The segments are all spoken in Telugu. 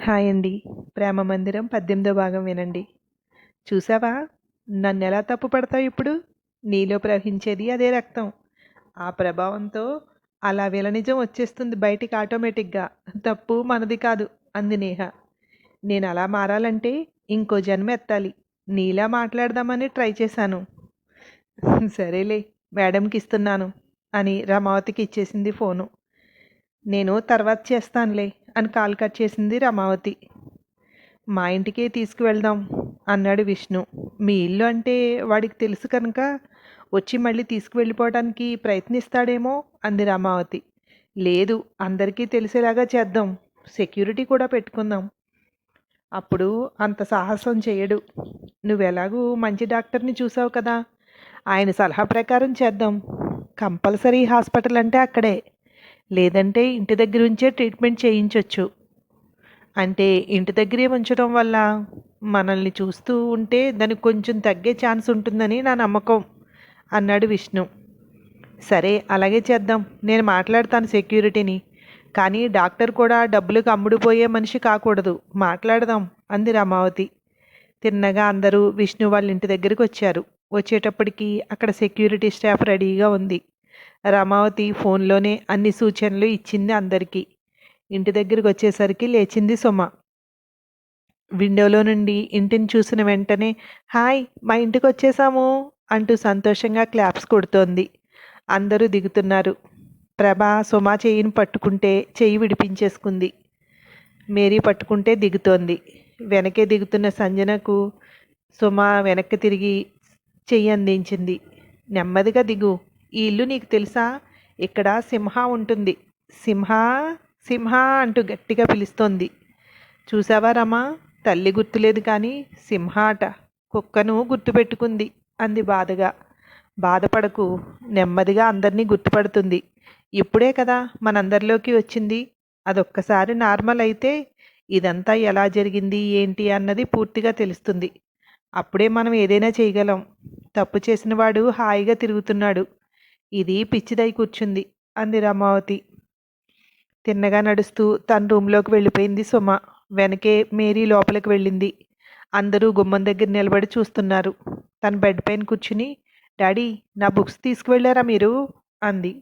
హాయ్ అండి. 'ప్రేమ మందిరం' 18వ భాగం వినండి. చూసావా? నన్నెలా తప్పు పడతావు ఇప్పుడు? నీలో ప్రవహించేది అదే రక్తం. ఆ ప్రభావంతో అలా విలనిజం వచ్చేస్తుంది బయటికి ఆటోమేటిక్‌గా. తప్పు మనది కాదు అంది నేహ. నేనలా మారాలంటే ఇంకో జన్మ ఎత్తాలి. నీలా మాట్లాడదామని ట్రై చేశాను. సరేలే మేడంకి ఇస్తున్నాను అని రమావతికి ఇచ్చేసింది ఫోను. నేను తర్వాత చేస్తానులే అని కాల్ కట్ చేసింది రమావతి. మా ఇంటికే తీసుకువెళ్దాం అన్నాడు విష్ణు. మీ ఇల్లు అంటే వాడికి తెలుసు కనుక వచ్చి మళ్ళీ తీసుకువెళ్ళిపోవడానికి ప్రయత్నిస్తాడేమో అంది రామావతి. లేదు, అందరికీ తెలిసేలాగా చేద్దాం, సెక్యూరిటీ కూడా పెట్టుకుందాం. అప్పుడు అంత సాహసం చేయడు. నువ్వెలాగూ మంచి డాక్టర్ని చూసావు కదా, ఆయన సలహా ప్రకారం చేద్దాం. కంపల్సరీ హాస్పిటల్ అంటే అక్కడే, లేదంటే ఇంటి దగ్గర ఉంచే ట్రీట్మెంట్ చేయించవచ్చు. అంటే ఇంటి దగ్గరే ఉంచడం వల్ల మనల్ని చూస్తూ ఉంటే దానికి కొంచెం తగ్గే ఛాన్స్ ఉంటుందని నా నమ్మకం అన్నాడు విష్ణు. సరే అలాగే చేద్దాం, నేను మాట్లాడతాను సెక్యూరిటీని. కానీ డాక్టర్ కూడా డబ్బులకు అమ్ముడుపోయే మనిషి కాకూడదు, మాట్లాడదాం అంది రమావతి. తిన్నగా అందరూ విష్ణు వాళ్ళ ఇంటి దగ్గరికి వచ్చారు. వచ్చేటప్పటికి అక్కడ సెక్యూరిటీ స్టాఫ్ రెడీగా ఉంది. రమావతి ఫోన్లోనే అన్ని సూచనలు ఇచ్చింది అందరికీ. ఇంటి దగ్గరికి వచ్చేసరికి లేచింది సుమ. విండోలో నుండి ఇంటిని చూసిన వెంటనే హాయ్ మా ఇంటికి వచ్చేసాము అంటూ సంతోషంగా క్లాప్స్ కొడుతోంది. అందరూ దిగుతున్నారు. ప్రభ సుమ చెయ్యిని పట్టుకుంటే చెయ్యి విడిపించేసుకుంది. మేరీ పట్టుకుంటే దిగుతోంది. వెనకే దిగుతున్న సంజనకు సుమ వెనక్కి తిరిగి చెయ్యి అందించింది. నెమ్మదిగా దిగు, ఈ ఇల్లు నీకు తెలుసా, ఇక్కడ సింహ ఉంటుంది. సింహ సింహ అంటూ గట్టిగా పిలుస్తోంది. చూసావా రమా, తల్లి గుర్తులేదు కానీ సింహ అట, కుక్కను గుర్తుపెట్టుకుంది అంది బాధగా. బాధపడకు, నెమ్మదిగా అందరినీ గుర్తుపడుతుంది. ఇప్పుడే కదా మనందరిలోకి వచ్చింది. అదొక్కసారి నార్మల్ అయితే ఇదంతా ఎలా జరిగింది ఏంటి అన్నది పూర్తిగా తెలుస్తుంది. అప్పుడే మనం ఏదైనా చేయగలం. తప్పు చేసిన వాడు హాయిగా తిరుగుతున్నాడు, ఇది పిచ్చిదై కూర్చుంది అంది రమావతి. తిన్నగా నడుస్తూ తన రూమ్లోకి వెళ్ళిపోయింది సుమ. వెనకే మేరీ లోపలికి వెళ్ళింది. అందరూ గుమ్మం దగ్గర నిలబడి చూస్తున్నారు. తన బెడ్ పైన కూర్చుని డాడీ నా బుక్స్ తీసుకువెళ్ళారా మీరు అంది.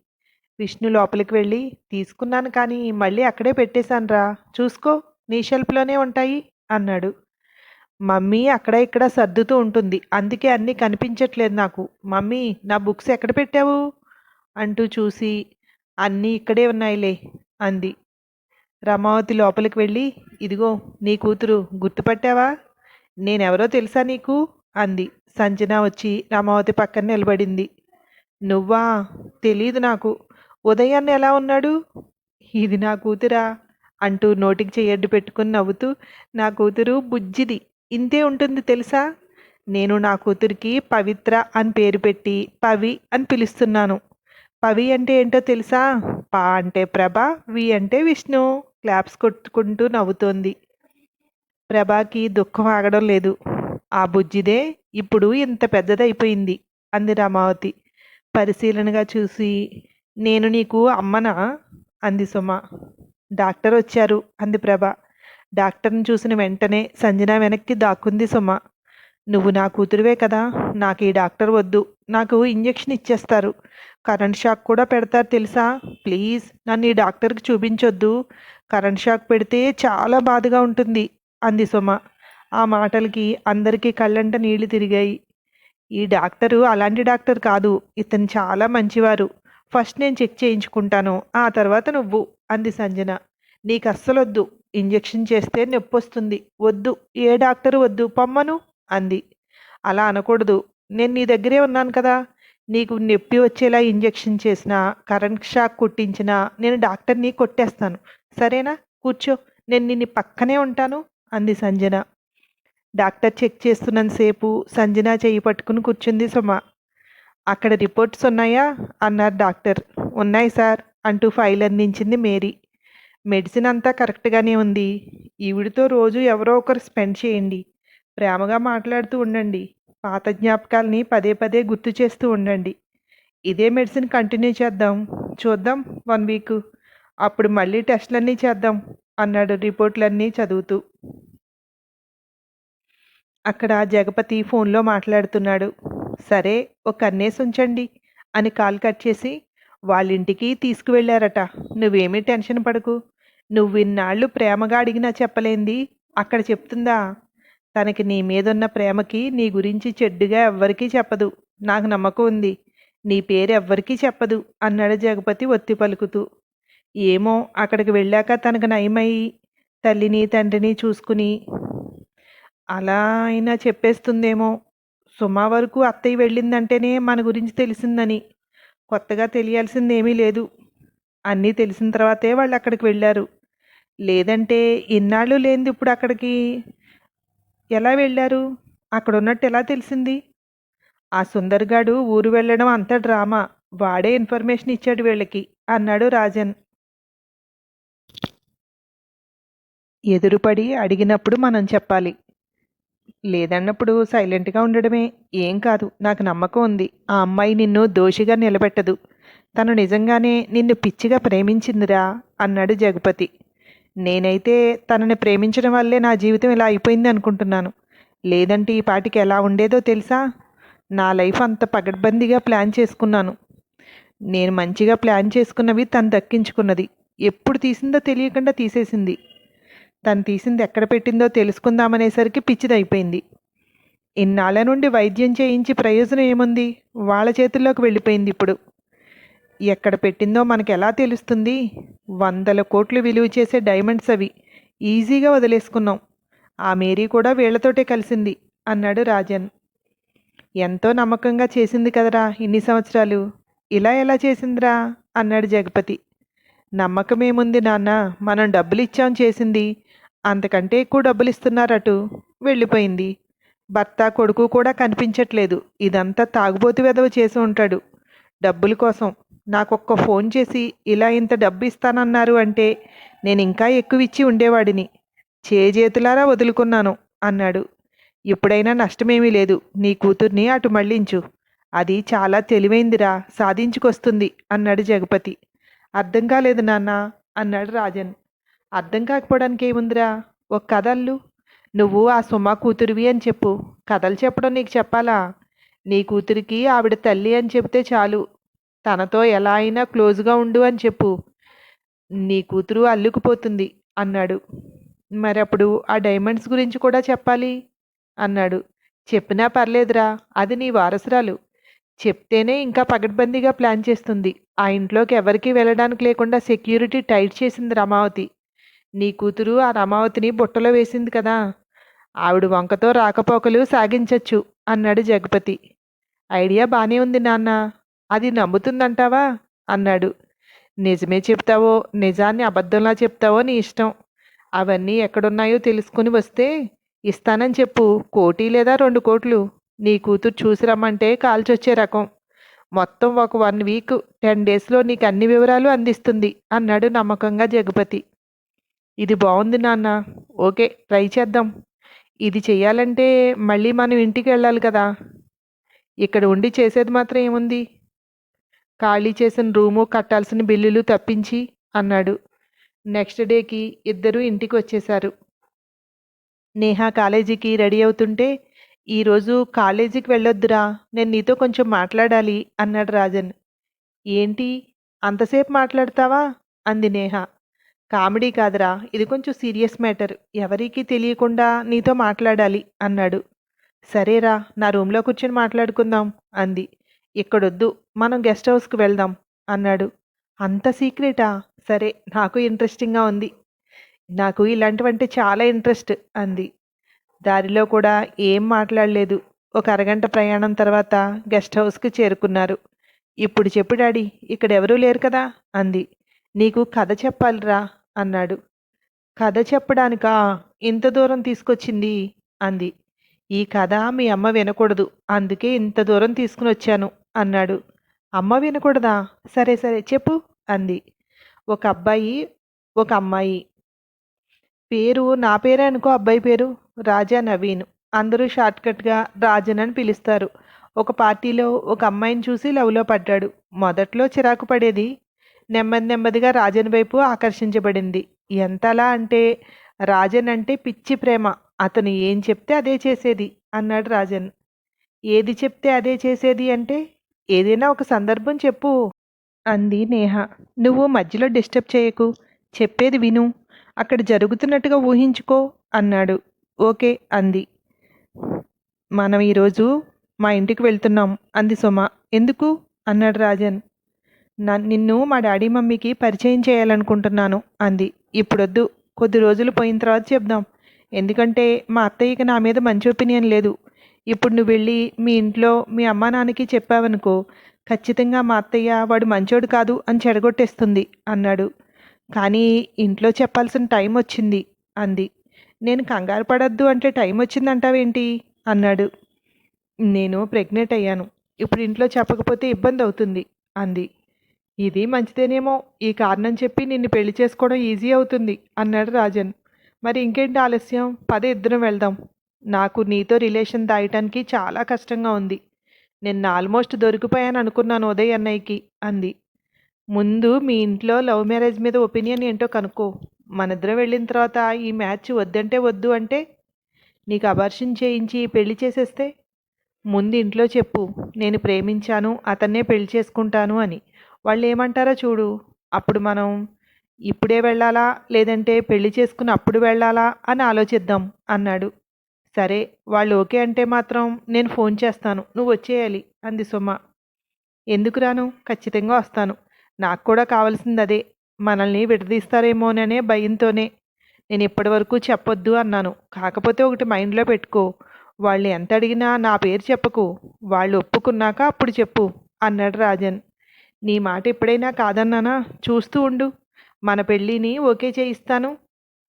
విష్ణు లోపలికి వెళ్ళి తీసుకున్నాను కానీ మళ్ళీ అక్కడే పెట్టేశానురా, చూసుకో నీ షెల్ఫ్లోనే ఉంటాయి అన్నాడు. మమ్మీ అక్కడ ఇక్కడ సర్దుతూ ఉంటుంది, అందుకే అన్నీ కనిపించట్లేదు నాకు. మమ్మీ నా బుక్స్ ఎక్కడ పెట్టావు అంటూ చూసి అన్నీ ఇక్కడే ఉన్నాయిలే అంది. రమావతి లోపలికి వెళ్ళి ఇదిగో నీ కూతురు, గుర్తుపట్టావా, నేనెవరో తెలుసా నీకు అంది. సంజన వచ్చి రమావతి పక్కన నిలబడింది. నువ్వా, తెలీదు నాకు. ఉదయాన్నే ఎలా ఉన్నాడు? ఇది నా కూతురా అంటూ నోటికి చెయ్యడ్డు పెట్టుకుని నవ్వుతూ, నా కూతురు బుజ్జిది, ఇంతే ఉంటుంది తెలుసా. నేను నా కూతురికి పవిత్ర అని పేరు పెట్టి పవి అని పిలుస్తున్నాను. పవి అంటే ఏంటో తెలుసా? పా అంటే ప్రభ, వి అంటే విష్ణు. క్లాప్స్ కొట్టుకుంటూ నవ్వుతోంది. ప్రభాకి దుఃఖం ఆగడం లేదు. ఆ బుజ్జిదే ఇప్పుడు ఇంత పెద్దదైపోయింది అంది రమావతి పరిశీలనగా చూసి. నేను నీకు అమ్మనా అంది సుమ. డాక్టర్ వచ్చారు అంది ప్రభ. డాక్టర్ని చూసిన వెంటనే సంజన వెనక్కి దాక్కుంది సుమ. నువ్వు నా కూతురువే కదా, నాకు ఈ డాక్టర్ వద్దు, నాకు ఇంజెక్షన్ ఇచ్చేస్తారు, కరెంట్ షాక్ కూడా పెడతారు తెలుసా. ప్లీజ్ నన్ను ఈ డాక్టర్కి చూపించొద్దు, కరెంట్ షాక్ పెడితే చాలా బాధగా ఉంటుంది అంది సుమ. ఆ మాటలకి అందరికీ కళ్ళంట నీళ్లు తిరిగాయి. ఈ డాక్టరు అలాంటి డాక్టర్ కాదు, ఇతను చాలా మంచివారు. ఫస్ట్ నేను చెక్ చేయించుకుంటాను, ఆ తర్వాత నువ్వు అంది సంజన. నీకు అస్సలొద్దు, ఇంజెక్షన్ చేస్తే నొప్పి వస్తుంది, వద్దు, ఏ డాక్టరు వద్దు, పొమ్మను అంది. అలా అనకూడదు, నేను నీ దగ్గరే ఉన్నాను కదా. నీకు నొప్పి వచ్చేలా ఇంజెక్షన్ చేసినా కరెంట్ షాక్ కుట్టించినా నేను డాక్టర్ని కొట్టేస్తాను, సరేనా. కూర్చో, నేను నిన్ను పక్కనే ఉంటాను అంది సంజన. డాక్టర్ చెక్ చేస్తున్నంతసేపు సంజన చెయ్యి పట్టుకుని కూర్చుంది సుమ. అక్కడ రిపోర్ట్స్ ఉన్నాయా అన్నారు డాక్టర్. ఉన్నాయి సార్ అంటూ ఫైల్ అందించింది మేరీ. మెడిసిన్ అంతా కరెక్ట్గానే ఉంది. ఈవిడితో రోజు ఎవరో ఒకరు స్పెండ్ చేయండి, ప్రేమగా మాట్లాడుతూ ఉండండి, పాత జ్ఞాపకాలని పదే పదే గుర్తు చేస్తూ ఉండండి. ఇదే మెడిసిన్ కంటిన్యూ చేద్దాం, చూద్దాం 1 వీక్, అప్పుడు మళ్ళీ టెస్టులన్నీ చేద్దాం అన్నాడు రిపోర్ట్లన్నీ చదువుతూ. అక్కడ జగపతి ఫోన్లో మాట్లాడుతున్నాడు. సరే, ఒక కన్నేసి ఉంచండి అని కాల్ కట్ చేసి, వాళ్ళింటికి తీసుకువెళ్ళారట. నువ్వేమీ టెన్షన్ పడకు. నువ్విన్నాళ్ళు ప్రేమగా అడిగినా చెప్పలేంది అక్కడ చెప్తుందా? తనకి నీ మీదున్న ప్రేమకి నీ గురించి చెడ్డుగా ఎవ్వరికీ చెప్పదు. నాకు నమ్మకం ఉంది. నీ పేరు ఎవ్వరికీ చెప్పదు అన్నాడు జగపతి ఒత్తి పలుకుతూ. ఏమో, అక్కడికి వెళ్ళాక తనకు నయమై తల్లిని తండ్రిని చూసుకుని అలా అయినా చెప్పేస్తుందేమో. సుమ వరకు అత్తయ్య వెళ్ళిందంటేనే మన గురించి తెలిసిందని. కొత్తగా తెలియాల్సిందేమీ లేదు. అన్నీ తెలిసిన తర్వాతే వాళ్ళు అక్కడికి వెళ్ళారు. లేదంటే ఇన్నాళ్ళు లేనిది ఇప్పుడు అక్కడికి ఎలా వెళ్ళారు? అక్కడ ఉన్నట్టు ఎలా తెలిసింది? ఆ సుందర్గాడు ఊరు వెళ్ళడం అంతా డ్రామా. వాడే ఇన్ఫర్మేషన్ ఇచ్చాడు వీళ్ళకి అన్నాడు రాజన్. ఎదురుపడి అడిగినప్పుడు మనం చెప్పాలి. లేదన్నప్పుడు సైలెంట్గా ఉండడమే. ఏం కాదు, నాకు నమ్మకం ఉంది. ఆ అమ్మాయి నిన్ను దోషిగా నిలబెట్టదు. తను నిజంగానే నిన్ను పిచ్చిగా ప్రేమించిందిరా అన్నాడు జగపతి. నేనైతే తనని ప్రేమించడం వల్లే నా జీవితం ఇలా అయిపోయింది అనుకుంటున్నాను. లేదంటే ఈ పాటికి ఎలా ఉండేదో తెలుసా? నా లైఫ్ అంత పగడ్బందీగా ప్లాన్ చేసుకున్నాను. నేను మంచిగా ప్లాన్ చేసుకున్నవి తను దక్కించుకున్నది. ఎప్పుడు తీసిందో తెలియకుండా తీసేసింది. తను తీసింది ఎక్కడ పెట్టిందో తెలుసుకుందామనేసరికి పిచ్చిదైపోయింది. ఇన్నాళ్ళ నుండి వైద్యం చేయించి ప్రయోజనం ఏముంది? వాళ్ళ చేతుల్లోకి వెళ్ళిపోయింది ఇప్పుడు. ఎక్కడ పెట్టిందో మనకు ఎలా తెలుస్తుంది? 100 కోట్లు విలువ చేసే డైమండ్స్ అవి. ఈజీగా వదిలేసుకున్నాం. ఆ మేరీ కూడా వీళ్లతోటే కలిసింది అన్నాడు రాజన్. ఎంతో నమ్మకంగా చేసింది కదరా ఇన్ని సంవత్సరాలు. ఇలా ఎలా చేసిందిరా అన్నాడు జగపతి. నమ్మకమేముంది నాన్న, మనం డబ్బులు ఇచ్చాం చేసింది. అంతకంటే ఎక్కువ డబ్బులు ఇస్తున్నారటు. వెళ్ళిపోయింది. భర్త కొడుకు కూడా కనిపించట్లేదు. ఇదంతా తాగుబోతు వెధవ చేసి ఉంటాడు డబ్బుల కోసం. నాకొక్క ఫోన్ చేసి ఇలా ఇంత డబ్బు ఇస్తానన్నారు అంటే నేను ఇంకా ఎక్కువ ఇచ్చి ఉండేవాడిని. చేజేతులారా వదులుకున్నాను అన్నాడు. ఎప్పుడైనా నష్టమేమీ లేదు. నీ కూతుర్ని అటు మళ్ళించు. అది చాలా తెలివైందిరా, సాధించుకొస్తుంది అన్నాడు జగపతి. అర్థం కాలేదు నాన్న అన్నాడు రాజన్. అర్థం కాకపోవడానికి ఏముందిరా, ఒక కథ అల్లు. నువ్వు ఆ సుమ కూతురివి అని చెప్పు. కథలు చెప్పడం నీకు చెప్పాలా? నీ కూతురికి ఆవిడ తల్లి అని చెప్తే చాలు. తనతో ఎలా అయినా క్లోజ్గా ఉండు అని చెప్పు. నీ కూతురు అల్లుకుపోతుంది అన్నాడు. మరి అప్పుడు ఆ డైమండ్స్ గురించి కూడా చెప్పాలి అన్నాడు. చెప్పినా పర్లేదురా, అది నీ వారసురాలు. చెప్తేనే ఇంకా పగడ్బందీగా ప్లాన్ చేస్తుంది. ఆ ఇంట్లోకి ఎవరికీ వెళ్ళడానికి లేకుండా సెక్యూరిటీ టైట్ చేసింది రమావతి. నీ కూతురు ఆ రమావతిని బుట్టలో వేసింది కదా. ఆవిడ వంకతో రాకపోకలు సాగించచ్చు అన్నాడు జగపతి. ఐడియా బానే ఉంది నాన్న. అది నమ్ముతుందంటావా అన్నాడు. నిజమే చెప్తావో నిజాన్ని అబద్ధంలా చెప్తావో నీ ఇష్టం. అవన్నీ ఎక్కడున్నాయో తెలుసుకుని వస్తే ఇస్తానని చెప్పు. 1 లేదా 2 కోట్లు. నీ కూతురు చూసి రమ్మంటే కాల్చొచ్చే రకం. మొత్తం ఒక 1 వీక్ 10 డేస్లో నీకు అన్ని వివరాలు అందిస్తుంది అన్నాడు నమ్మకంగా జగపతి. ఇది బాగుంది నాన్న. ఓకే, ట్రై చేద్దాం. ఇది చెయ్యాలంటే మళ్ళీ మనం ఇంటికి వెళ్ళాలి కదా. ఇక్కడ ఉండి చేసేది మాత్రం ఏముంది? ఖాళీ చేసిన రూము, కట్టాల్సిన బిల్లులు తప్పించి అన్నాడు. నెక్స్ట్ డేకి ఇద్దరూ ఇంటికి వచ్చేశారు. నేహ కాలేజీకి రెడీ అవుతుంటే, ఈరోజు కాలేజీకి వెళ్ళొద్దురా, నేను నీతో కొంచెం మాట్లాడాలి అన్నాడు రాజన్. ఏంటి, అంతసేపు మాట్లాడతావా అంది నేహ. కామెడీ కాదురా, ఇది కొంచెం సీరియస్ మ్యాటర్. ఎవరికీ తెలియకుండా నీతో మాట్లాడాలి అన్నాడు. సరేరా, నా రూమ్లో కూర్చొని మాట్లాడుకుందాం అంది. ఇక్కడొద్దు, మనం గెస్ట్ హౌస్కి వెళ్దాం అన్నాడు. అంత సీక్రెటా? సరే, నాకు ఇంట్రెస్టింగ్గా ఉంది. నాకు ఇలాంటివంటే చాలా ఇంట్రెస్ట్ అంది. దారిలో కూడా ఏం మాట్లాడలేదు. ఒక అరగంట ప్రయాణం తర్వాత గెస్ట్ హౌస్కి చేరుకున్నారు. ఇప్పుడు చెప్పు డాడీ, ఇక్కడ ఎవరూ లేరు కదా అంది. నీకు కథ చెప్పాలిరా అన్నాడు. కథ చెప్పడానికా ఇంత దూరం తీసుకొచ్చింది అంది. ఈ కథ మీ అమ్మ వినకూడదు, అందుకే ఇంత దూరం తీసుకుని వచ్చాను అన్నాడు. అమ్మ వినకూడదా? సరే సరే చెప్పు అంది. ఒక అబ్బాయి, ఒక అమ్మాయి. పేరు నా పేరే అనుకో. అబ్బాయి పేరు రాజా నవీన్. అందరూ షార్ట్కట్గా రాజన్ అని పిలుస్తారు. ఒక పార్టీలో ఒక అమ్మాయిని చూసి లవ్లో పడ్డాడు. మొదట్లో చిరాకు పడేది. నెమ్మది నెమ్మదిగా రాజన్ వైపు ఆకర్షించబడింది. ఎంతలా అంటే రాజన్ అంటే పిచ్చి ప్రేమ. అతను ఏం చెప్తే అదే చేసేది అన్నాడు రాజన్. ఏది చెప్తే అదే చేసేది అంటే ఏదైనా ఒక సందర్భం చెప్పు అంది నేహ. నువ్వు మధ్యలో డిస్టర్బ్ చేయకు, చెప్పేది విను, అక్కడ జరుగుతున్నట్టుగా ఊహించుకో అన్నాడు. ఓకే అంది. మనం ఈరోజు మా ఇంటికి వెళ్తున్నాం అంది సుమ. ఎందుకు అన్నాడు రాజన్. నిన్ను మా డాడీ మమ్మీకి పరిచయం చేయాలనుకుంటున్నాను అంది. ఇప్పుడొద్దు, కొద్ది రోజులు పోయిన తర్వాత చెప్దాం. ఎందుకంటే మా అత్తయ్యకి నా మీద మంచి ఒపీనియన్ లేదు. ఇప్పుడు నువ్వు వెళ్ళి మీ ఇంట్లో మీ అమ్మా నాన్నకి చెప్పావనుకో, ఖచ్చితంగా మా అత్తయ్య వాడు మంచోడు కాదు అని చెడగొట్టేస్తుంది అన్నాడు. కానీ ఇంట్లో చెప్పాల్సిన టైం వచ్చింది అంది. నేను కంగారు పడద్దు అంటే టైం వచ్చిందంటావేంటి అన్నాడు. నేను ప్రెగ్నెంట్ అయ్యాను, ఇప్పుడు ఇంట్లో చెప్పకపోతే ఇబ్బంది అవుతుంది అంది. ఇది మంచిదేనేమో, ఈ కారణం చెప్పి నిన్ను పెళ్లి చేసుకోవడం ఈజీ అవుతుంది అన్నాడు రాజన్. మరి ఇంకేంటి ఆలస్యం, పదే ఇద్దరం వెళ్దాం. నాకు నీతో రిలేషన్ దాయటానికి చాలా కష్టంగా ఉంది. నిన్న ఆల్మోస్ట్ దొరికిపోయాను అనుకున్నాను ఉదయ్ అన్నయ్యకి అంది. ముందు మీ ఇంట్లో లవ్ మ్యారేజ్ మీద ఒపీనియన్ ఏంటో కనుక్కో. మనిద్దరం వెళ్ళిన తర్వాత ఈ మ్యాచ్ వద్దంటే వద్దు అంటే, నీకు అబార్షన్ చేయించి పెళ్లి చేసేస్తే, ముందు ఇంట్లో చెప్పు నేను ప్రేమించాను, అతన్నే పెళ్లి చేసుకుంటాను అని. వాళ్ళు ఏమంటారో చూడు. అప్పుడు మనం ఇప్పుడే వెళ్ళాలా లేదంటే పెళ్లి చేసుకుని అప్పుడు వెళ్ళాలా అని ఆలోచిద్దాం అన్నాడు. సరే, వాళ్ళు ఓకే అంటే మాత్రం నేను ఫోన్ చేస్తాను, నువ్వు వచ్చేయాలి అంది సుమ. ఎందుకు రాను, ఖచ్చితంగా వస్తాను. నాకు కూడా కావాల్సింది అదే. మనల్ని విడదీస్తారేమోననే భయంతోనే నేను ఇప్పటి వరకు చెప్పొద్దు అన్నాను. కాకపోతే ఒకటి మైండ్లో పెట్టుకో, వాళ్ళు ఎంత అడిగినా నా పేరు చెప్పకు. వాళ్ళు ఒప్పుకున్నాక అప్పుడు చెప్పు అన్నాడు రాజన్. నీ మాట ఎప్పుడైనా కాదన్నానా? చూస్తూ ఉండు, మన పెళ్ళిని ఓకే చేయిస్తాను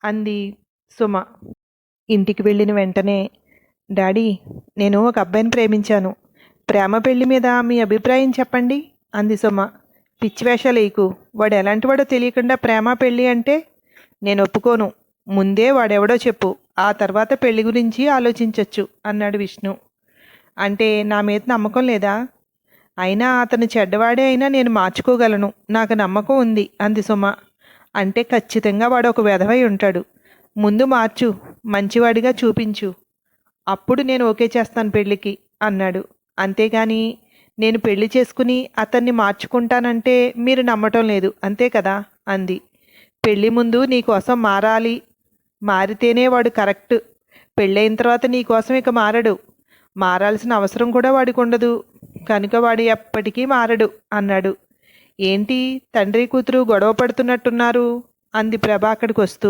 అంది సుమ. ఇంటికి వెళ్ళిన వెంటనే, డాడీ, నేను ఒక అబ్బాయిని ప్రేమించాను. ప్రేమ పెళ్లి మీద మీ అభిప్రాయం చెప్పండి అంది సుమ. పిచ్చి వేషాలు వేయకు. వాడు ఎలాంటి వాడో తెలియకుండా ప్రేమ పెళ్ళి అంటే నేను ఒప్పుకోను. ముందే వాడెవడో చెప్పు, ఆ తర్వాత పెళ్లి గురించి ఆలోచించవచ్చు అన్నాడు విష్ణు. అంటే నా మీద నమ్మకం లేదా? అయినా అతను చెడ్డవాడే అయినా నేను మార్చుకోగలను, నాకు నమ్మకం ఉంది అంది సుమ. అంటే ఖచ్చితంగా వాడు ఒక వెధవై ఉంటాడు. ముందు మార్చు, మంచివాడిగా చూపించు, అప్పుడు నేను ఓకే చేస్తాను పెళ్ళికి అన్నాడు. అంతేగాని నేను పెళ్లి చేసుకుని అతన్ని మార్చుకుంటానంటే మీరు నమ్మటం లేదు అంతే కదా అంది. పెళ్ళి ముందు నీకోసం మారాలి, మారితేనే వాడు కరెక్ట్. పెళ్ళైన తర్వాత నీకోసం ఇక మారడు. మారాల్సిన అవసరం కూడా వాడికి ఉండదు, కనుక వాడు ఎప్పటికీ మారడు అన్నాడు. ఏంటి తండ్రి కూతురు గొడవ పడుతున్నట్టున్నారు అంది ప్రభ అక్కడికి వస్తూ.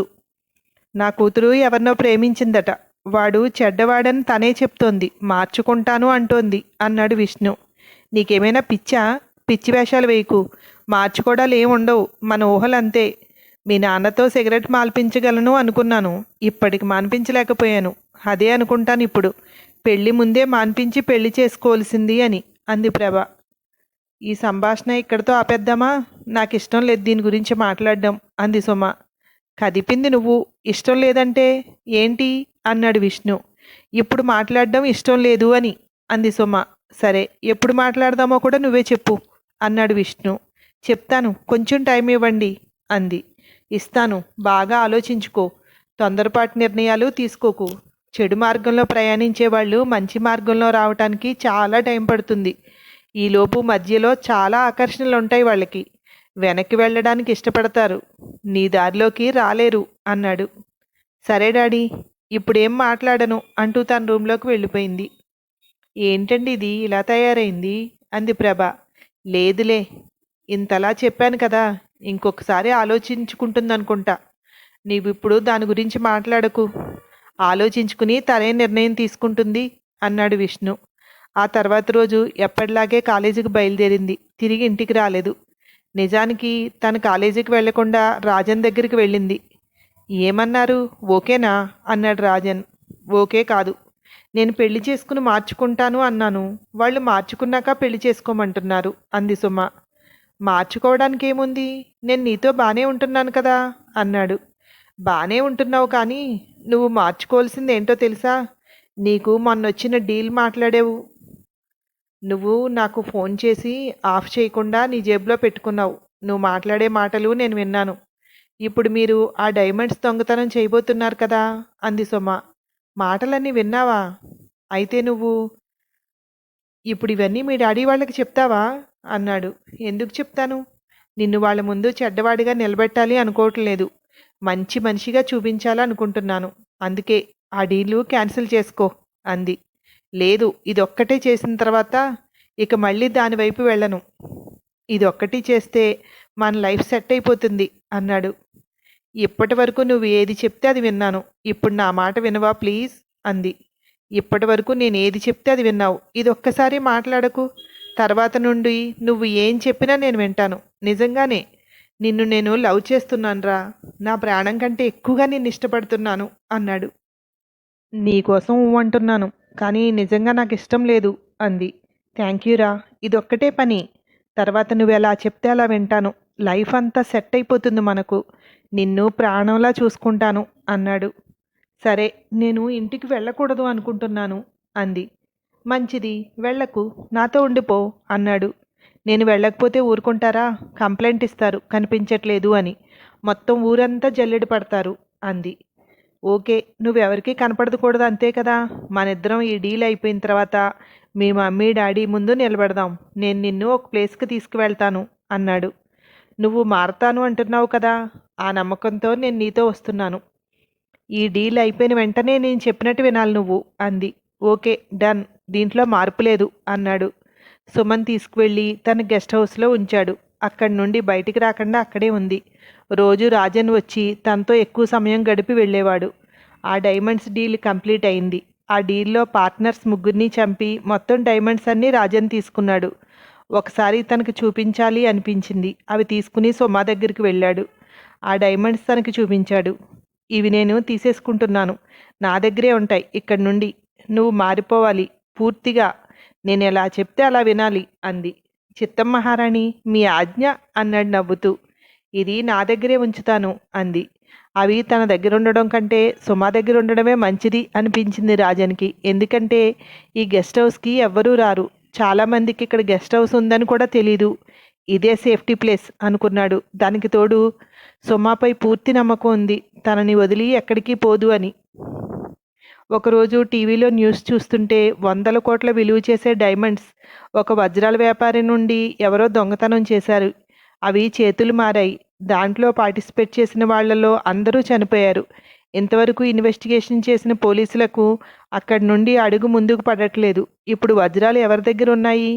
నా కూతురు ఎవరినో ప్రేమించిందట, వాడు చెడ్డవాడని తనే చెప్తోంది, మార్చుకుంటాను అంటోంది అన్నాడు విష్ణు. నీకేమైనా పిచ్చా? పిచ్చి వేషాలు వేయకు. మార్చుకోవడాలు ఏముండవు, మన ఊహలంతే. మీ నాన్నతో సిగరెట్ మాల్పించగలను అనుకున్నాను, ఇప్పటికి మాన్పించలేకపోయాను. అదే అనుకుంటాను ఇప్పుడు, పెళ్లి ముందే మాన్పించి పెళ్లి చేసుకోవాల్సింది అని అంది ప్రభ. ఈ సంభాషణ ఇక్కడితో ఆపేద్దామా? నాకు ఇష్టం లేదు దీని గురించి మాట్లాడడం అంది సుమ. కదిపింది నువ్వు, ఇష్టం లేదంటే ఏంటి అన్నాడు విష్ణు. ఇప్పుడు మాట్లాడడం ఇష్టం లేదు అని అంది సుమ. సరే, ఎప్పుడు మాట్లాడదామో కూడా నువ్వే చెప్పు అన్నాడు విష్ణు. చెప్తాను, కొంచెం టైం ఇవ్వండి అంది. ఇస్తాను, బాగా ఆలోచించుకో, తొందరపాటు నిర్ణయాలు తీసుకోకు. చెడు మార్గంలో ప్రయాణించే వాళ్ళు మంచి మార్గంలో రావటానికి చాలా టైం పడుతుంది. ఈలోపు మధ్యలో చాలా ఆకర్షణలు ఉంటాయి వాళ్ళకి, వెనక్కి వెళ్ళడానికి ఇష్టపడతారు, నీ దారిలోకి రాలేరు అన్నాడు. సరే డాడీ, ఇప్పుడేం మాట్లాడను అంటూ తన రూంలోకి వెళ్ళిపోయింది. ఏంటండి ఇది ఇలా తయారైంది అంది ప్రభ. లేదులే, ఇంతలా చెప్పాను కదా, ఇంకొకసారి ఆలోచించుకుంటుందనుకుంటా. నీవిప్పుడు దాని గురించి మాట్లాడకు, ఆలోచించుకుని తనే నిర్ణయం తీసుకుంటుంది అన్నాడు విష్ణు. ఆ తర్వాత రోజు ఎప్పటిలాగే కాలేజీకి బయలుదేరింది, తిరిగి ఇంటికి రాలేదు. నిజానికి తను కాలేజీకి వెళ్లకుండా రాజన్ దగ్గరికి వెళ్ళింది. ఏమన్నారు, ఓకేనా అన్నాడు రాజన్. ఓకే కాదు, నేను పెళ్లి చేసుకుని మార్చుకుంటాను అన్నాను, వాళ్ళు మార్చుకున్నాక పెళ్లి చేసుకోమంటున్నారు అంది సుమ. మార్చుకోవడానికి ఏముంది, నేను నీతో బాగానే ఉంటున్నాను కదా అన్నాడు. బాగానే ఉంటున్నావు, కానీ నువ్వు మార్చుకోవాల్సింది ఏంటో తెలుసా? నీకు మొన్నొచ్చిన డీల్ మాట్లాడేవు. నువ్వు నాకు ఫోన్ చేసి ఆఫ్ చేయకుండా నీ జేబులో పెట్టుకున్నావు. నువ్వు మాట్లాడే మాటలు నేను విన్నాను. ఇప్పుడు మీరు ఆ డైమండ్స్ దొంగతనం చేయబోతున్నారు కదా అంది సుమ. మాటలన్నీ విన్నావా? అయితే నువ్వు ఇప్పుడు ఇవన్నీ మీ డాడీ వాళ్ళకి చెప్తావా అన్నాడు. ఎందుకు చెప్తాను? నిన్ను వాళ్ళ ముందు చెడ్డవాడిగా నిలబెట్టాలి అనుకోవట్లేదు, మంచి మనిషిగా చూపించాలనుకుంటున్నాను. అందుకే ఆ డీలు క్యాన్సిల్ చేసుకో అంది. లేదు, ఇదొక్కటే చేసిన తర్వాత ఇక మళ్ళీ దాని వైపు వెళ్ళను. ఇదొక్కటి చేస్తే మన లైఫ్ సెట్ అయిపోతుంది అన్నాడు. ఇప్పటి వరకు నువ్వు ఏది చెప్తే అది విన్నాను. ఇప్పుడు నా మాట వినవా ప్లీజ్ అంది. ఇప్పటి వరకు నేను ఏది చెప్తే అది విన్నావు. ఇదొక్కసారి మాట్లాడకు. తర్వాత నుండి నువ్వు ఏం చెప్పినా నేను వింటాను. నిజంగానే నిన్ను నేను లవ్ చేస్తున్నానురా. నా ప్రాణం కంటే ఎక్కువగా నిన్ను ఇష్టపడుతున్నాను అన్నాడు. నీకోసం అంటున్నాను, కానీ నిజంగా నాకు ఇష్టం లేదు అంది. థ్యాంక్ యూరా, ఇదొక్కటే పని. తర్వాత నువ్వు ఎలా చెప్తే అలా వింటాను. లైఫ్ అంతా సెట్ అయిపోతుంది మనకు. నిన్ను ప్రాణంలా చూసుకుంటాను అన్నాడు. సరే, నేను ఇంటికి వెళ్ళకూడదు అనుకుంటున్నాను అంది. మంచిది, వెళ్ళకు, నాతో ఉండిపో అన్నాడు. నేను వెళ్ళకపోతే ఊరుకుంటారా? కంప్లైంట్ ఇస్తారు కనిపించట్లేదు అని. మొత్తం ఊరంతా జల్లెడ పడతారు అంది. ఓకే, నువ్వెవరికీ కనపడకూడదు అంతే కదా. మనిద్దరం ఈ డీల్ అయిపోయిన తర్వాత మీ మమ్మీ డాడీ ముందు నిలబెడదాం. నేను నిన్ను ఒక ప్లేస్కి తీసుకువెళ్తాను అన్నాడు. నువ్వు మారతాను అంటున్నావు కదా, ఆ నమ్మకంతో నేను నీతో వస్తున్నాను. ఈ డీల్ అయిపోయిన వెంటనే నేను చెప్పినట్టు వినాలి నువ్వు అంది. ఓకే, డన్, దీంట్లో మార్పు లేదు అన్నాడు. సుమన్ తీసుకువెళ్ళి తన గెస్ట్ హౌస్లో ఉంచాడు. అక్కడి నుండి బయటికి రాకుండా అక్కడే ఉంది. రోజు రాజన్ వచ్చి తనతో ఎక్కువ సమయం గడిపి వెళ్ళేవాడు. ఆ డైమండ్స్ డీల్ కంప్లీట్ అయింది. ఆ డీల్లో పార్ట్నర్స్ ముగ్గురిని చంపి మొత్తం డైమండ్స్ అన్నీ రాజన్ తీసుకున్నాడు. ఒకసారి తనకు చూపించాలి అనిపించింది. అవి తీసుకుని సుమా దగ్గరికి వెళ్ళాడు. ఆ డైమండ్స్ తనకి చూపించాడు. ఇవి నేను తీసేసుకుంటున్నాను, నా దగ్గరే ఉంటాయి ఇక్కడి నుండి. నువ్వు మారిపోవాలి పూర్తిగా. నేను ఎలా చెప్తే అలా వినాలి అంది. చిత్తం మహారాణి, మీ ఆజ్ఞ అన్నాడు నవ్వుతూ. ఇది నా దగ్గరే ఉంచుతాను అంది. అవి తన దగ్గర ఉండడం కంటే సుమా దగ్గర ఉండడమే మంచిది అనిపించింది రాజన్కి. ఎందుకంటే ఈ గెస్ట్ హౌస్కి ఎవ్వరూ రారు. చాలామందికి ఇక్కడ గెస్ట్ హౌస్ ఉందని కూడా తెలీదు. ఇదే సేఫ్టీ ప్లేస్ అనుకున్నాడు. దానికి తోడు సుమాపై పూర్తి నమ్మకం ఉంది, తనని వదిలి ఎక్కడికి పోదు అని. ఒకరోజు టీవీలో న్యూస్ చూస్తుంటే 100 కోట్ల విలువ చేసే డైమండ్స్ ఒక వజ్రాల వ్యాపారి నుండి ఎవరో దొంగతనం చేశారు. అవి చేతులు మారాయి. దాంట్లో పార్టిసిపేట్ చేసిన వాళ్లలో అందరూ చనిపోయారు. ఇంతవరకు ఇన్వెస్టిగేషన్ చేసిన పోలీసులకు అక్కడి నుండి అడుగు ముందుకు పడట్లేదు. ఇప్పుడు వజ్రాలు ఎవరి దగ్గర ఉన్నాయి?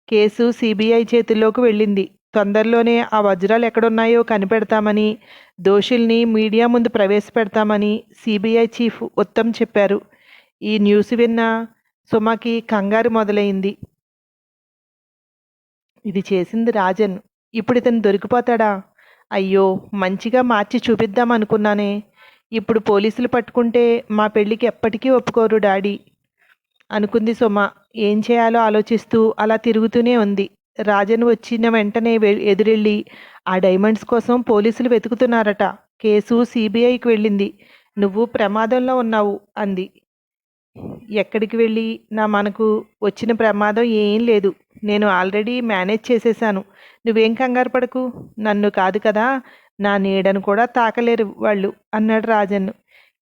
కేసు సిబిఐ చేతుల్లోకి వెళ్ళింది. తొందరలోనే ఆ వజ్రాలు ఎక్కడున్నాయో కనిపెడతామని, దోషుల్ని మీడియా ముందు ప్రవేశపెడతామని సిబిఐ చీఫ్ ఉత్తమ్ చెప్పారు. ఈ న్యూస్ విన్న సుమకి కంగారు మొదలైంది. ఇది చేసింది రాజన్. ఇప్పుడు ఇతను దొరికిపోతాడా? అయ్యో, మంచిగా మార్చి చూపిద్దాం అనుకున్నానే. ఇప్పుడు పోలీసులు పట్టుకుంటే మా పెళ్ళికి ఎప్పటికీ ఒప్పుకోరు డాడీ అనుకుంది సుమ. ఏం చేయాలో ఆలోచిస్తూ అలా తిరుగుతూనే ఉంది. రాజన్ వచ్చిన వెంటనే ఎదురెళ్ళి ఆ డైమండ్స్ కోసం పోలీసులు వెతుకుతున్నారట. కేసు సిబిఐకి వెళ్ళింది. నువ్వు ప్రమాదంలో ఉన్నావు అంది. ఎక్కడికి వెళ్ళి మనకు వచ్చిన ప్రమాదం ఏం లేదు. నేను ఆల్రెడీ మేనేజ్ చేసేసాను. నువ్వేం కంగారు పడకు. నన్ను కాదు కదా, నా నీడను కూడా తాకలేరు వాళ్ళు అన్నాడు రాజన్.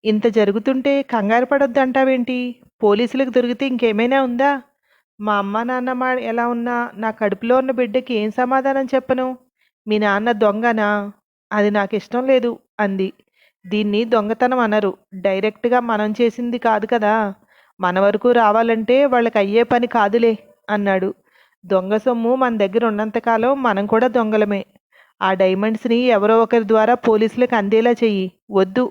ఇంత జరుగుతుంటే కంగారు పడొద్దు అంటావేంటి? పోలీసులకు దొరికితే ఇంకేమైనా ఉందా? మా అమ్మ నాన్న ఎలా ఉన్నా నా కడుపులో ఉన్న బిడ్డకి ఏం సమాధానం చెప్పను? మీ నాన్న దొంగనా? అది నాకు ఇష్టం లేదు అంది. దీన్ని దొంగతనం అనరు. డైరెక్ట్గా మనం చేసింది కాదు కదా. మన వరకు రావాలంటే వాళ్ళకి అయ్యే పని కాదులే అన్నాడు. దొంగ సొమ్ము మన దగ్గర ఉన్నంతకాలం మనం కూడా దొంగలమే. ఆ డైమండ్స్ని ఎవరో ఒకరి ద్వారా పోలీసులకు అందేలా చెయ్యి. వద్దు,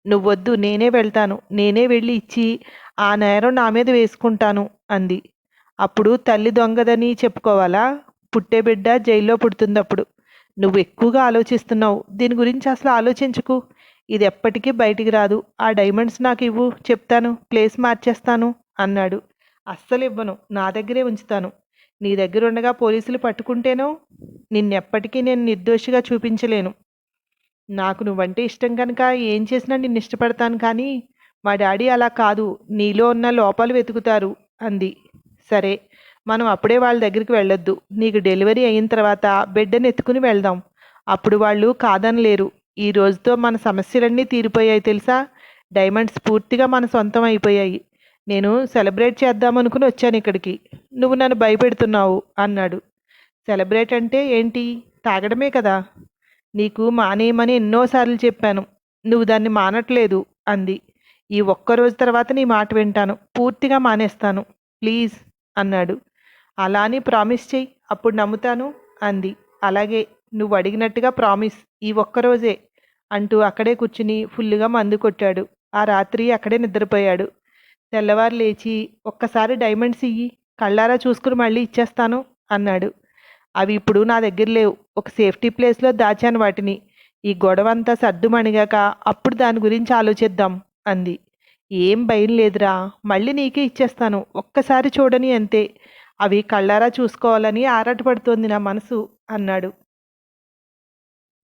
నువ్వొద్దు, నేనే వెళ్తాను. నేనే వెళ్ళి ఇచ్చి ఆ నేరం నా మీద వేసుకుంటాను అంది. అప్పుడు తల్లి దొంగదని చెప్పుకోవాలా? పుట్టే బిడ్డ జైల్లో పుడుతుంది అప్పుడు. నువ్వు ఎక్కువగా ఆలోచిస్తున్నావు. దీని గురించి అసలు ఆలోచించకు. ఇది ఎప్పటికీ బయటికి రాదు. ఆ డైమండ్స్ నాకు ఇవ్వు, చెప్తాను, ప్లేస్ మార్చేస్తాను అన్నాడు. అస్సలు ఇవ్వను, నా దగ్గరే ఉంచుతాను. నీ దగ్గర ఉండగా పోలీసులు పట్టుకుంటేనో నిన్నెప్పటికీ నేను నిర్దోషిగా చూపించలేను. నాకు నువ్వంటే ఇష్టం కనుక ఏం చేసినా నిన్ను ఇష్టపడతాను. కానీ మా డాడీ అలా కాదు, నీలో ఉన్న లోపాలు వెతుకుతారు అంది. సరే, మనం అప్పుడే వాళ్ళ దగ్గరికి వెళ్ళొద్దు. నీకు డెలివరీ అయిన తర్వాత బిడ్డను ఎత్తుకుని వెళ్దాం. అప్పుడు వాళ్ళు కాదనలేరు. ఈ రోజుతో మన సమస్యలన్నీ తీరిపోయాయి తెలుసా? డైమండ్స్ పూర్తిగా మన సొంతం అయిపోయాయి. నేను సెలబ్రేట్ చేద్దామనుకుని వచ్చాను ఇక్కడికి. నువ్వు నన్ను భయపెడుతున్నావు అన్నాడు. సెలబ్రేట్ అంటే ఏంటి? తాగడమే కదా! నీకు మానేయమని ఎన్నోసార్లు చెప్పాను. నువ్వు దాన్ని మానట్లేదు అంది. ఈ ఒక్కరోజు తర్వాత నీ మాట వింటాను. పూర్తిగా మానేస్తాను. ప్లీజ్ అన్నాడు. అలా అని ప్రామిస్ చెయ్యి, అప్పుడు నమ్ముతాను అంది. అలాగే, నువ్వు అడిగినట్టుగా ప్రామిస్, ఈ ఒక్కరోజే అంటూ అక్కడే కూర్చుని ఫుల్లుగా మందు కొట్టాడు. ఆ రాత్రి అక్కడే నిద్రపోయాడు. తెల్లవారు లేచి, ఒక్కసారి డైమండ్స్ ఇయ్యి, కళ్ళారా చూసుకుని మళ్ళీ ఇచ్చేస్తాను అన్నాడు. అవి ఇప్పుడు నా దగ్గర లేవు. ఒక సేఫ్టీ ప్లేస్లో దాచాను వాటిని. ఈ గొడవంతా సర్దుమణిగాక అప్పుడు దాని గురించి ఆలోచిద్దాం అంది. ఏం భయం లేదురా, మళ్ళీ నీకే ఇచ్చేస్తాను. ఒక్కసారి చూడని అంతే. అవి కళ్ళారా చూసుకోవాలని ఆరాటపడుతోంది నా మనసు అన్నాడు.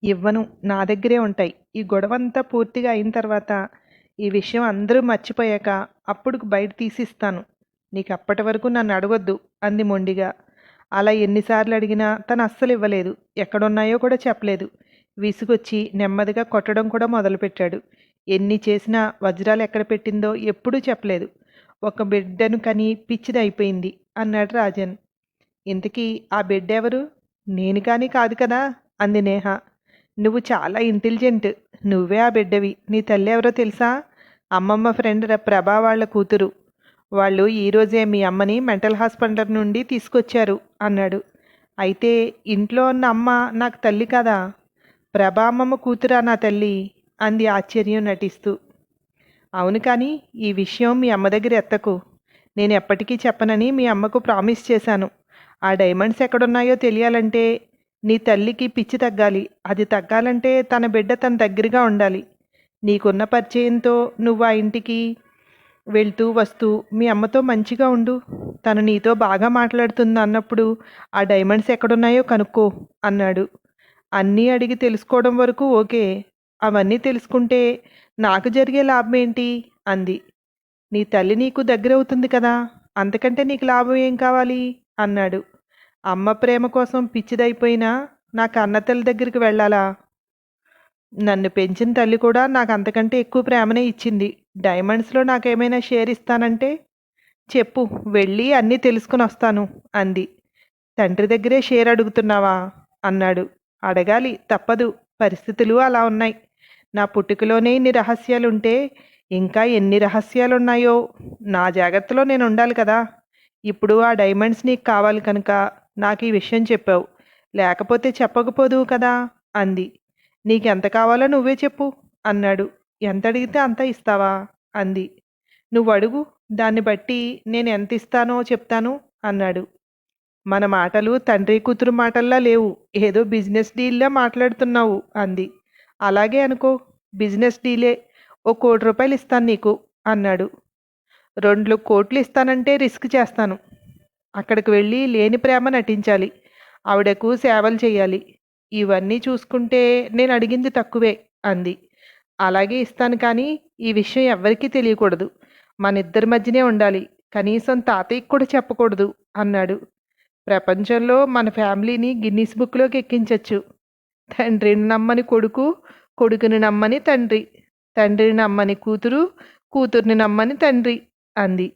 ఇవ్వను, నా దగ్గరే ఉంటాయి. ఈ గొడవంతా పూర్తిగా అయిన తర్వాత, ఈ విషయం అందరూ మర్చిపోయాక అప్పుడు బయట తీసిస్తాను. నీకు అప్పటి వరకు నన్ను అడగొద్దు అంది మొండిగా. అలా ఎన్నిసార్లు అడిగినా తను అస్సలు ఇవ్వలేదు. ఎక్కడున్నాయో కూడా చెప్పలేదు. విసుగొచ్చి నెమ్మదిగా కొట్టడం కూడా మొదలుపెట్టాడు. ఎన్ని చేసినా వజ్రాలు ఎక్కడ పెట్టిందో ఎప్పుడూ చెప్పలేదు. ఒక బిడ్డను కని పిచ్చిదైపోయింది అన్నాడు రాజన్. ఇంతకీ ఆ బిడ్డ ఎవరు? నేను కానీ కాదు కదా అంది నేహ. నువ్వు చాలా ఇంటెలిజెంట్. నువ్వే ఆ బిడ్డవి. నీ తల్లి ఎవరో తెలుసా? అమ్మమ్మ ఫ్రెండ్ ప్రభా వాళ్ళ కూతురు. వాళ్ళు ఈరోజే మీ అమ్మని మెంటల్ హాస్పిటల్ నుండి తీసుకొచ్చారు అన్నాడు. అయితే ఇంట్లో ఉన్న అమ్మ నాకు తల్లి కదా? ప్రభా అమ్మమ్మ కూతురా నా తల్లి అంది ఆశ్చర్యం నటిస్తూ. అవును, కానీ ఈ విషయం మీ అమ్మ దగ్గర ఎత్తకు. నేను ఎప్పటికీ చెప్పనని మీ అమ్మకు ప్రామిస్ చేశాను. ఆ డైమండ్స్ ఎక్కడున్నాయో తెలియాలంటే నీ తల్లికి పిచ్చి తగ్గాలి. అది తగ్గాలంటే తన బిడ్డ తన దగ్గరగా ఉండాలి. నీకున్న పరిచయంతో నువ్వు ఆ ఇంటికి వెళ్తూ వస్తూ మీ అమ్మతో మంచిగా ఉండు. తను నీతో బాగా మాట్లాడుతుంది అన్నప్పుడు ఆ డైమండ్స్ ఎక్కడున్నాయో కనుక్కో అన్నాడు. అన్నీ అడిగి తెలుసుకోవడం వరకు ఓకే. అవన్నీ తెలుసుకుంటే నాకు జరిగే లాభం ఏంటి అంది. నీ తల్లి నీకు దగ్గరవుతుంది కదా, అంతకంటే నీకు లాభం ఏం కావాలి అన్నాడు. అమ్మ ప్రేమ కోసం పిచ్చిదైపోయినా నా కన్నతల్లి దగ్గరికి వెళ్ళాలా? నన్ను పెంచిన తల్లి కూడా నాకు అంతకంటే ఎక్కువ ప్రేమనే ఇచ్చింది. డైమండ్స్లో నాకేమైనా షేర్ ఇస్తానంటే చెప్పు, వెళ్ళి అన్నీ తెలుసుకుని వస్తాను అంది. తండ్రి దగ్గరే షేర్ అడుగుతున్నావా అన్నాడు. అడగాలి, తప్పదు. పరిస్థితులు అలా ఉన్నాయి. నా పుట్టుకలోనే ఇన్ని రహస్యాలుంటే ఇంకా ఎన్ని రహస్యాలున్నాయో. నా జాగ్రత్తలో నేను ఉండాలి కదా. ఇప్పుడు ఆ డైమండ్స్ నీకు కావాలి కనుక నాకు ఈ విషయం చెప్పావు. లేకపోతే చెప్పకపోదువు కదా అంది. నీకెంత కావాలో నువ్వే చెప్పు అన్నాడు. ఎంత అడిగితే అంత ఇస్తావా అంది. నువ్వు అడుగు, దాన్ని బట్టి నేను ఎంత ఇస్తానో చెప్తాను అన్నాడు. మన మాటలు తండ్రి కూతురు మాటల్లా లేవు. ఏదో బిజినెస్ డీల్లా మాట్లాడుతున్నావు అంది. అలాగే అనుకో, బిజినెస్ డీలే. ఓ ₹1,00,00,000 ఇస్తాను నీకు అన్నాడు. 2 కోట్లు ఇస్తానంటే రిస్క్ చేస్తాను. అక్కడికి వెళ్ళి లేని ప్రేమ నటించాలి. ఆవిడకు సేవలు చేయాలి. ఇవన్నీ చూసుకుంటే నేను అడిగింది తక్కువే అంది. అలాగే ఇస్తాను, కానీ ఈ విషయం ఎవ్వరికీ తెలియకూడదు. మన ఇద్దరి మధ్యనే ఉండాలి. కనీసం తాతయ్యకి కూడా చెప్పకూడదు అన్నాడు. ప్రపంచంలో మన ఫ్యామిలీని గిన్నీస్ బుక్లోకి ఎక్కించవచ్చు. తండ్రిని నమ్మని కొడుకు, కొడుకుని నమ్మని తండ్రి, తండ్రిని నమ్మని కూతురు, కూతుర్ని నమ్మని తండ్రి అంది.